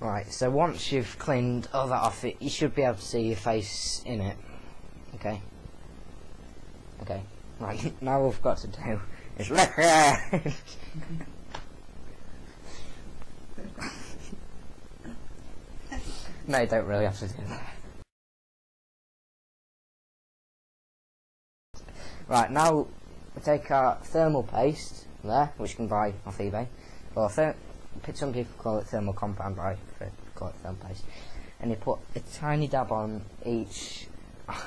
Right, so once you've cleaned all that off, you should be able to see your face in it. Okay. Okay. Right, now all we've got to do is no, you don't really have to do that. Right, now we take our thermal paste there, which you can buy off eBay, or some people call it thermal compound, but I prefer to call it thermal paste. And you put a tiny dab on each, the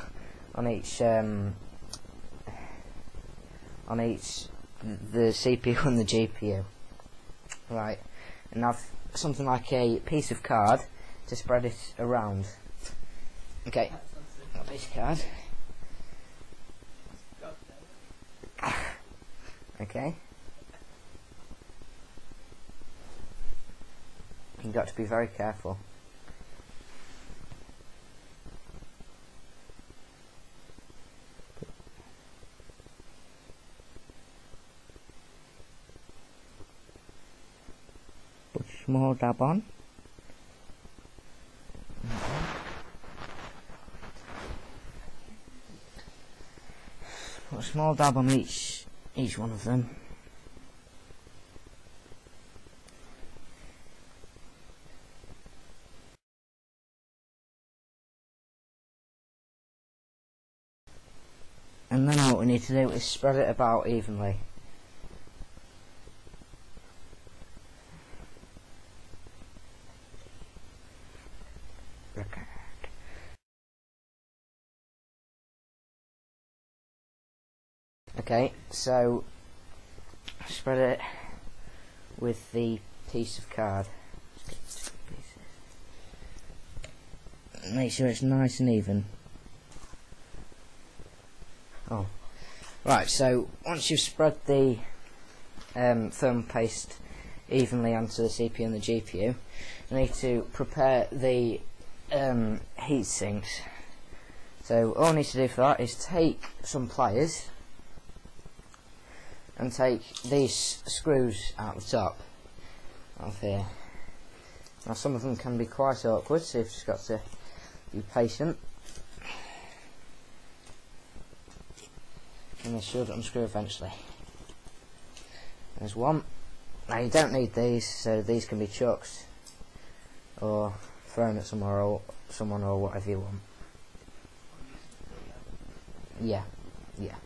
CPU and the GPU. Right, and have something like a piece of card to spread it around. Okay, got a piece of card. Okay. You've got to be very careful. Put a small dab on. Put a small dab on each one of them. And then what we need to do is spread it about evenly. Okay, so spread it with the piece of card. Make sure it's nice and even. Oh, right. So once you've spread the thermal paste evenly onto the CPU and the GPU, you need to prepare the heat sinks. So all I need to do for that is take some pliers and take these screws out the top of here. Now some of them can be quite awkward, so you've just got to be patient. And they should unscrew eventually. There's one. Now you don't need these, so these can be chucked or thrown at someone or whatever you want. Yeah, yeah.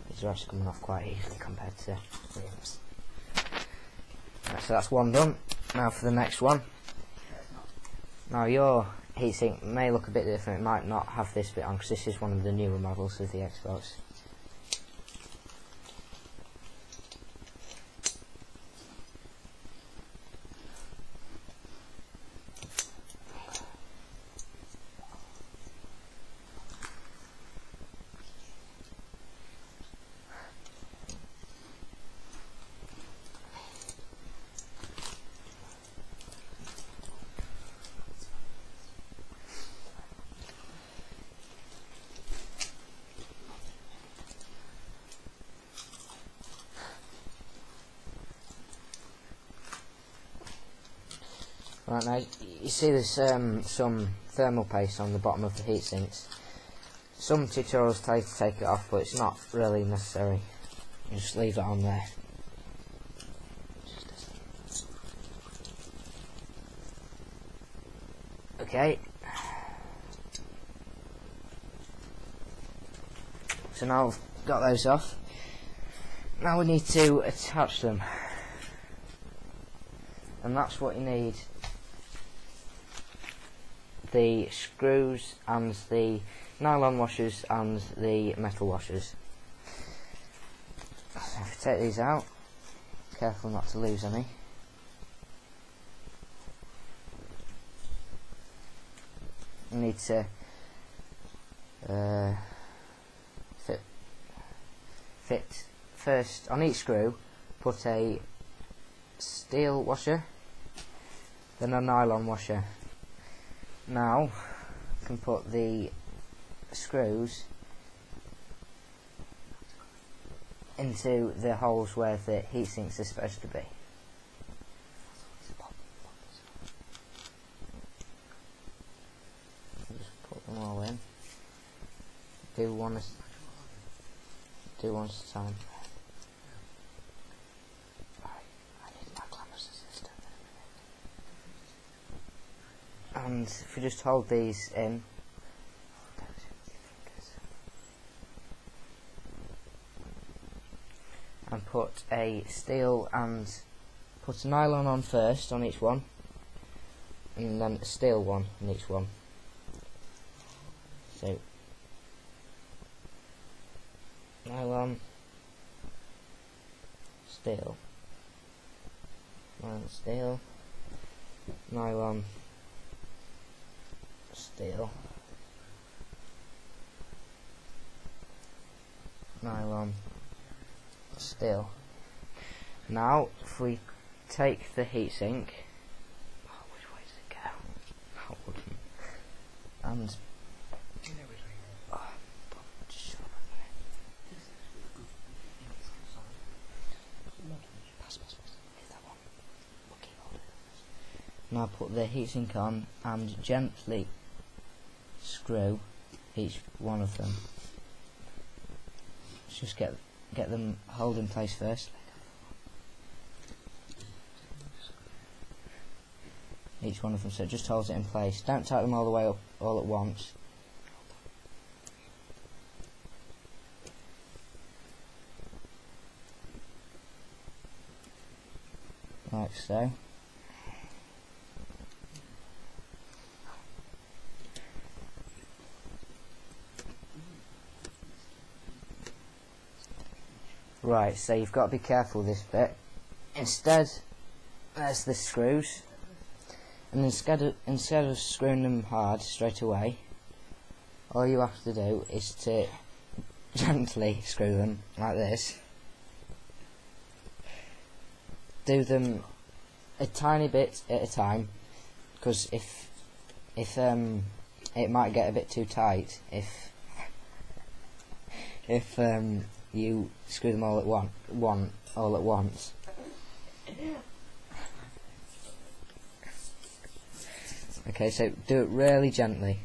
These are actually coming off quite easily compared to rings. Right, so that's one done. Now for the next one. Now your heatsink may look a bit different, it might not have this bit on because this is one of the newer models of the Xbox. Right, now you see there's some thermal paste on the bottom of the heat sinks. Some tutorials tell you to take it off, but it's not really necessary. You just leave it on there. Okay. So now I've got those off. Now we need to attach them. And that's what you need. The screws and the nylon washers and the metal washers. So if you take these out, careful not to lose any. You need to fit fit first on each screw, put a steel washer, then a nylon washer. Now you can put the screws into the holes where the heat sinks are supposed to be. Just put them all in. Do one at a time. And if you just hold these in, and put a steel and put a nylon on first on each one, and then a steel one on each one. So nylon, steel, nylon, steel, nylon, steel, nylon, steel. Now if we take the heatsink, which way does it go? I wouldn't. And now put the heatsink on and gently screw each one of them. Let's just get them held in place first. Each one of them, so it just holds it in place. Don't tighten them all the way up all at once. Like so. Right, so you've got to be careful with this bit. Instead, there's the screws, and instead of screwing them hard straight away, all you have to do is to gently screw them like this. Do them a tiny bit at a time, because if it might get a bit too tight if you screw them all at once. Okay, so do it really gently.